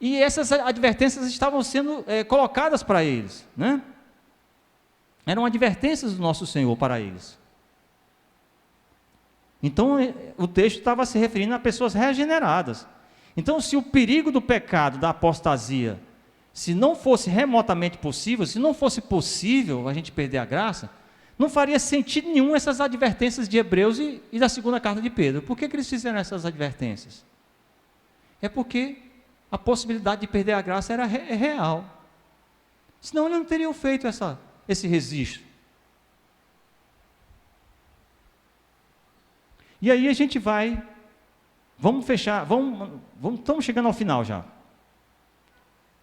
E essas advertências estavam sendo colocadas para eles, né? Eram advertências do nosso Senhor para eles. Então, o texto estava se referindo a pessoas regeneradas. Então, se o perigo do pecado, da apostasia, se não fosse remotamente possível, se não fosse possível a gente perder a graça, não faria sentido nenhum essas advertências de Hebreus e da segunda carta de Pedro. Por que eles fizeram essas advertências? É porque a possibilidade de perder a graça era real. Senão eles não teriam feito esse registro. E aí a gente vamos fechar, estamos chegando ao final já.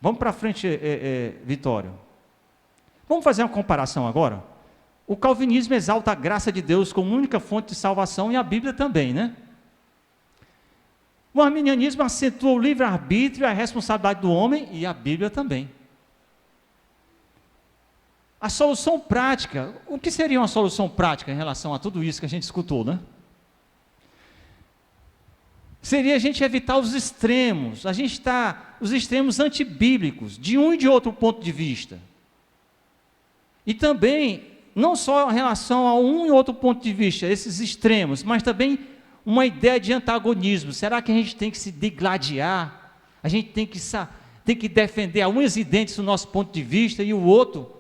Vamos para frente, Vitório. Vamos fazer uma comparação agora? O calvinismo exalta a graça de Deus como única fonte de salvação e a Bíblia também, né? O arminianismo acentua o livre-arbítrio e a responsabilidade do homem, e a Bíblia também. A solução prática, o que seria uma solução prática em relação a tudo isso que a gente escutou, né? Seria a gente evitar os extremos, os extremos antibíblicos, de um e de outro ponto de vista. E também, não só em relação a um e outro ponto de vista, esses extremos, mas também uma ideia de antagonismo. Será que a gente tem que se degladiar? A gente tem que defender a unhas e dentes do nosso ponto de vista e o outro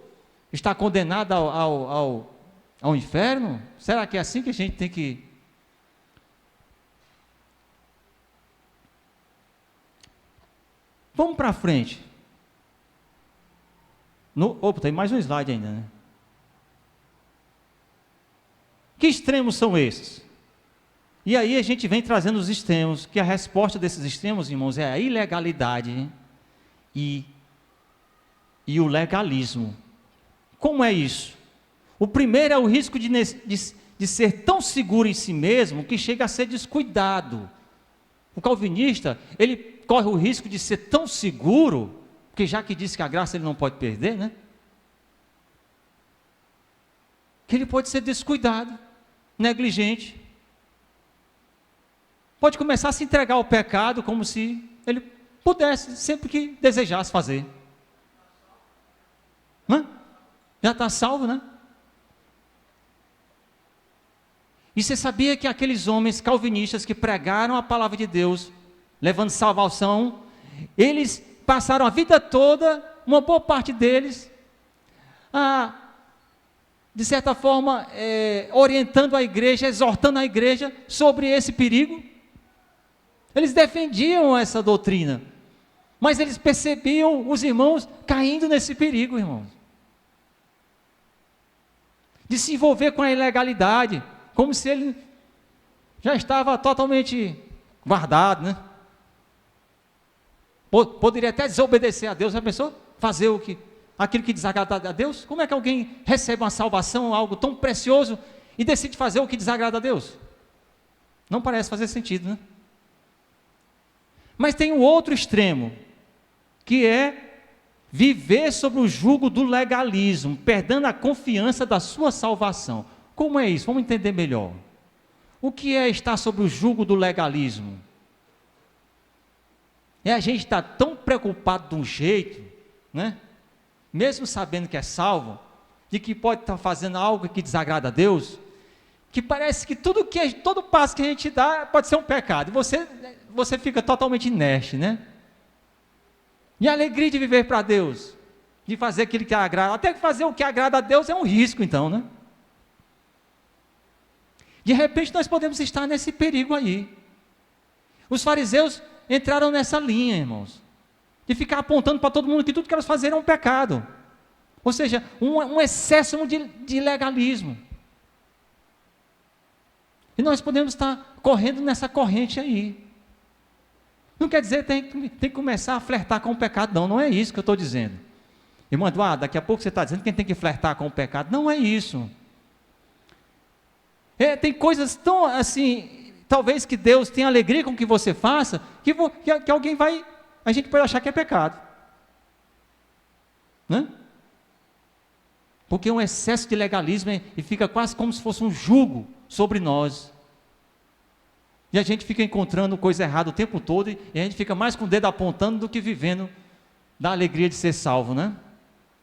está condenado ao inferno? Será que é assim que a gente tem que... Vamos para frente. Opa, tem mais um slide ainda, né? Que extremos são esses? E aí a gente vem trazendo os extremos, que a resposta desses extremos, irmãos, é a ilegalidade e o legalismo. Como é isso? O primeiro é o risco de ser tão seguro em si mesmo que chega a ser descuidado. O calvinista, ele corre o risco de ser tão seguro, porque já que disse que a graça ele não pode perder, né? Que ele pode ser descuidado, negligente. Pode começar a se entregar ao pecado como se ele pudesse, sempre que desejasse fazer. Né? Já está salvo, né? E você sabia que aqueles homens calvinistas que pregaram a palavra de Deus, levando salvação, eles passaram a vida toda, uma boa parte deles, de certa forma, orientando a igreja, exortando a igreja sobre esse perigo. Eles defendiam essa doutrina, mas eles percebiam os irmãos caindo nesse perigo, irmãos, de se envolver com a ilegalidade, como se ele já estava totalmente guardado, né? Poderia até desobedecer a Deus. Já pensou? Fazer aquilo que desagrada a Deus? Como é que alguém recebe uma salvação, algo tão precioso, e decide fazer o que desagrada a Deus? Não parece fazer sentido, né? Mas tem um outro extremo, que é viver sob o jugo do legalismo, perdendo a confiança da sua salvação. Como é isso? Vamos entender melhor. O que é estar sob o jugo do legalismo? É a gente estar tão preocupado de um jeito, né? Mesmo sabendo que é salvo, de que pode estar fazendo algo que desagrada a Deus, que parece que todo passo que a gente dá pode ser um pecado, e você fica totalmente inerte, né? E a alegria de viver para Deus, de fazer aquilo que agrada, até que fazer o que agrada a Deus é um risco então, né? De repente nós podemos estar nesse perigo aí. Os fariseus entraram nessa linha, irmãos, de ficar apontando para todo mundo que tudo que elas fazerem é um pecado, ou seja, um excesso de legalismo, e nós podemos estar correndo nessa corrente aí. Não quer dizer que tem que começar a flertar com o pecado, não é isso que eu estou dizendo. Irmão Eduardo, daqui a pouco você está dizendo que tem que flertar com o pecado, não é isso. Tem coisas tão assim, talvez que Deus tenha alegria com o que você faça, que alguém a gente pode achar que é pecado, né? Porque é um excesso de legalismo e fica quase como se fosse um jugo sobre nós, e a gente fica encontrando coisa errada o tempo todo, e a gente fica mais com o dedo apontando do que vivendo da alegria de ser salvo, né?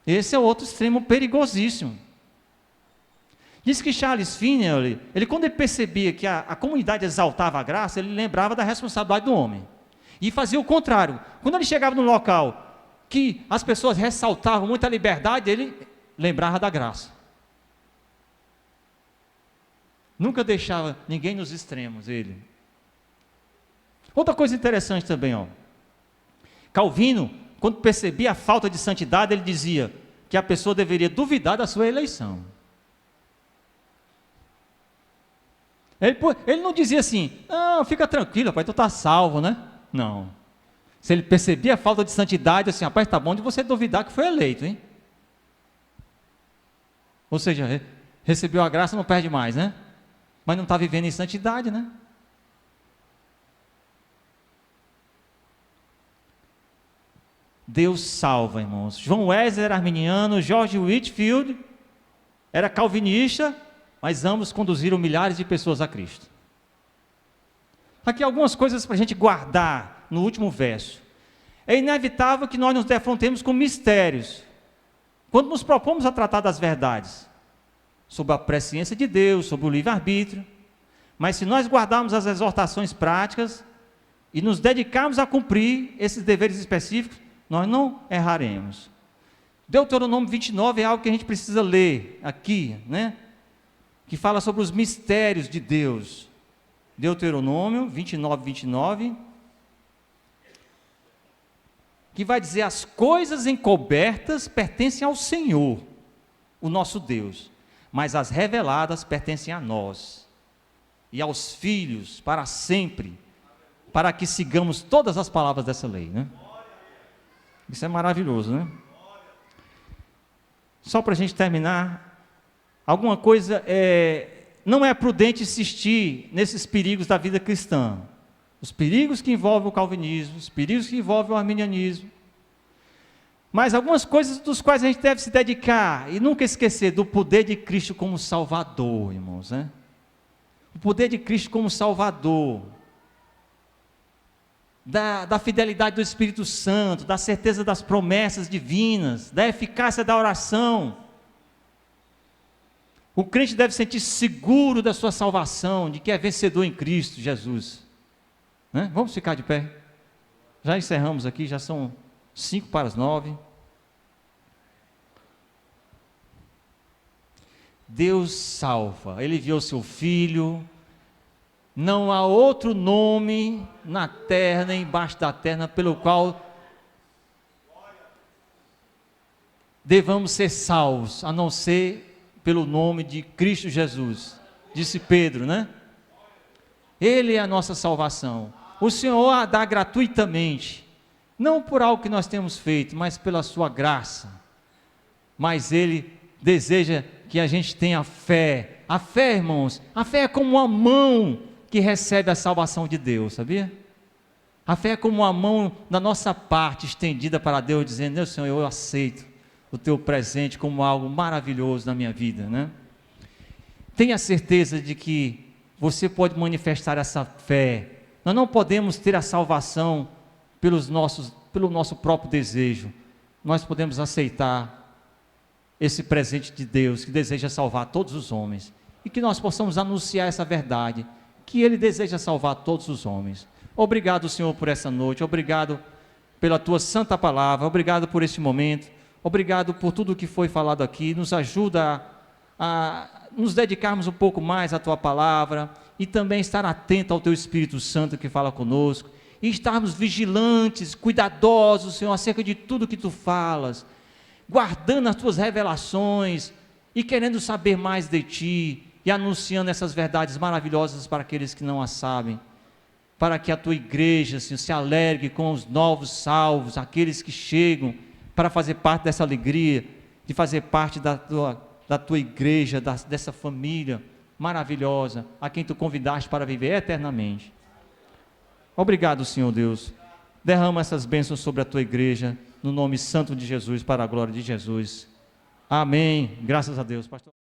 Esse é outro extremo perigosíssimo. Diz que Charles Finney, quando ele percebia que a comunidade exaltava a graça, ele lembrava da responsabilidade do homem, e fazia o contrário. Quando ele chegava no local que as pessoas ressaltavam muito a liberdade, ele lembrava da graça. Nunca deixava ninguém nos extremos, ele. Outra coisa interessante também, Calvino, quando percebia a falta de santidade, ele dizia que a pessoa deveria duvidar da sua eleição. Ele não dizia assim, não, fica tranquilo, rapaz, tu está salvo, né? Não. Se ele percebia a falta de santidade, assim, rapaz, está bom de você duvidar que foi eleito, hein? Ou seja, recebeu a graça, não perde mais, né? Mas não está vivendo em santidade, né? Deus salva, irmãos. João Wesley era arminiano, George Whitefield era calvinista, mas ambos conduziram milhares de pessoas a Cristo. Aqui algumas coisas para a gente guardar no último verso. É inevitável que nós nos defrontemos com mistérios, quando nos propomos a tratar das verdades, sobre a presciência de Deus, sobre o livre-arbítrio. Mas se nós guardarmos as exortações práticas e nos dedicarmos a cumprir esses deveres específicos, nós não erraremos. Deuteronômio 29 é algo que a gente precisa ler aqui, né? Que fala sobre os mistérios de Deus. Deuteronômio 29, que vai dizer: as coisas encobertas pertencem ao Senhor, o nosso Deus, mas as reveladas pertencem a nós e aos filhos para sempre, para que sigamos todas as palavras dessa lei, né? Isso é maravilhoso, né? Só para a gente terminar, alguma coisa não é prudente insistir nesses perigos da vida cristã. Os perigos que envolvem o calvinismo, os perigos que envolvem o arminianismo. Mas algumas coisas dos quais a gente deve se dedicar e nunca esquecer do poder de Cristo como Salvador, irmãos, né? O poder de Cristo como Salvador, da fidelidade do Espírito Santo, da certeza das promessas divinas, da eficácia da oração. O crente deve sentir seguro da sua salvação, de que é vencedor em Cristo Jesus. Né? Vamos ficar de pé. Já encerramos aqui, já são 8:55. Deus salva, Ele enviou seu Filho. Não há outro nome na terra, nem embaixo da terra, pelo qual devamos ser salvos, a não ser pelo nome de Cristo Jesus, disse Pedro, né? Ele é a nossa salvação. O Senhor a dá gratuitamente, não por algo que nós temos feito, mas pela sua graça. Mas Ele deseja que a gente tenha fé. A fé, irmãos, a fé é como uma mão que recebe a salvação de Deus, sabia? A fé é como uma mão da nossa parte estendida para Deus, dizendo: meu Senhor, eu aceito o teu presente como algo maravilhoso na minha vida, né? Tenha certeza de que você pode manifestar essa fé. Nós não podemos ter a salvação pelo nosso próprio desejo. Nós podemos aceitar esse presente de Deus, que deseja salvar todos os homens, e que nós possamos anunciar essa verdade, que Ele deseja salvar todos os homens. Obrigado, Senhor, por essa noite, obrigado pela Tua santa palavra, obrigado por este momento, obrigado por tudo que foi falado aqui. Nos ajuda a nos dedicarmos um pouco mais à Tua palavra, e também estar atento ao Teu Espírito Santo que fala conosco, e estarmos vigilantes, cuidadosos, Senhor, acerca de tudo que Tu falas, guardando as Tuas revelações, e querendo saber mais de Ti, e anunciando essas verdades maravilhosas para aqueles que não as sabem, para que a Tua igreja, Senhor, se alegre com os novos salvos, aqueles que chegam para fazer parte dessa alegria, de fazer parte da Tua igreja, dessa família maravilhosa, a quem Tu convidaste para viver eternamente. Obrigado, Senhor Deus. Derrama essas bênçãos sobre a Tua igreja, no nome santo de Jesus, para a glória de Jesus. Amém. Graças a Deus, pastor.